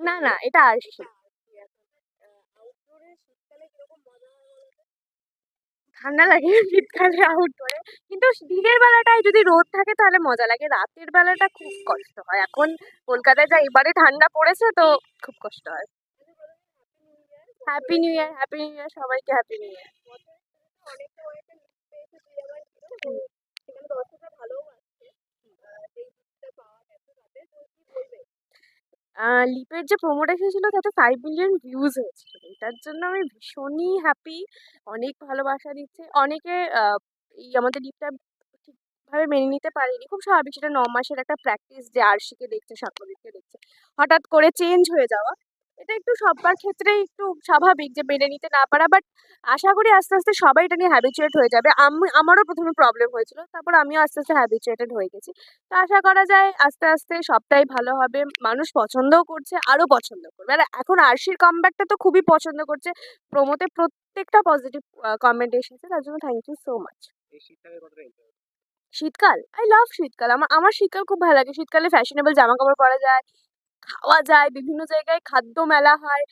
না না, এটা আরশি। ঠান্ডা লাগে শীতকালে আউটডোরে, কিন্তু দিনের বেলাটায় যদি রোদ থাকে তাহলে মজা লাগে, রাতের বেলাটা খুব কষ্ট হয়। এখন কলকাতায় যা এবারে ঠান্ডা পড়েছে তো খুব কষ্ট হয়। Happy new year, happy new year, সবাইকে হ্যাপি নিউ ইয়ার। লিপের যে প্রোমোটা এসেছিল তাতে 5 মিলিয়ন ভিউজ হয়েছিল, এটার জন্য আমি ভীষণই হ্যাপি। অনেক ভালোবাসা দিচ্ছে অনেকে। এই আমাদের লিপটা ঠিকভাবে মেনে নিতে পারেনি, খুব স্বাভাবিক, সেটা 9 মাসের একটা প্র্যাকটিস যে আরশিকে দেখছে, সাকরিকে দেখছে, হঠাৎ করে চেঞ্জ হয়ে যাওয়া, এটা একটু সবার ক্ষেত্রেই একটু স্বাভাবিক যে মেনে নিতে না পারা। বাট আশা করি আস্তে আস্তে সবাই এটা নিয়ে হ্যাবিচুয়েট হয়ে যাবে। আমারও প্রথমে প্রবলেম হয়েছিল, তারপর আমিও আস্তে আস্তে হ্যাবিচুয়েটেড হয়ে গেছি। তো আশা করা যায় আস্তে আস্তে সবটাই ভালো হবে, মানুষ পছন্দও করছে, আরো পছন্দ করবে। আর এখন আরশির কামব্যাকটা তো খুবই পছন্দ করছে, প্রোমোতে প্রত্যেকটা পজিটিভ কমেন্ট এসেছে, তার জন্য থ্যাংক ইউ সো মাচ। শীতকাল, আই লাভ শীতকাল, আমার আমার শীতকাল খুব ভালো লাগে। শীতকালে ফ্যাশনেবল জামা কাপড় পরা যায়, খাওয়া যায়, বিভিন্ন জায়গায় খাদ্য মেলা হয়।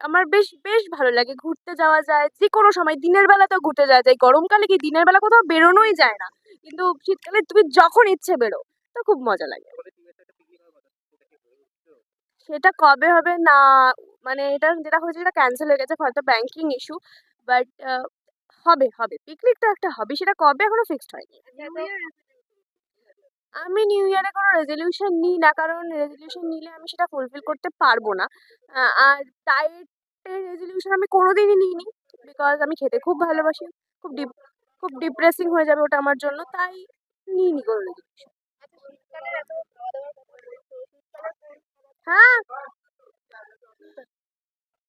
আমার বেশ বেশ ভালো লাগে, ঘুরতে যাওয়া যায় যে কোনো সময়, দিনের বেলাতেও ঘুরতে যাওয়া যায়। গরমকালে কি দিনের বেলা কোথাও বেরোনোই যায় না, কিন্তু শীতকালে তুমি যখন ইচ্ছে বেরো, তো খুব মজা লাগে। সেটা কবে হবে না, মানে এটা যেটা হয়েছে সেটা ক্যান্সেল হয়ে গেছে, হয়তো ব্যাংকিং ইস্যু। বাট হবে হবে, পিকনিকটা একটা হবে, সেটা কবে এখনো ফিক্সড হয়নি। আমি নিউ ইয়ারে কোনো রেজলিউশন নিই না, কারণ রেজলিউশন নিলে আমি সেটা ফুলফিল করতে পারবো না। আর ডায়েটের রেজলিউশন আমি কোনোদিনই নিইনি, বিকজ আমি খেতে খুব ভালোবাসি। খুব ডিপ খুব ডিপ্রেসিং হয়ে যাবে ওটা আমার জন্য, তাই নিইনি কোনো রেজলিউশন। হ্যাঁ,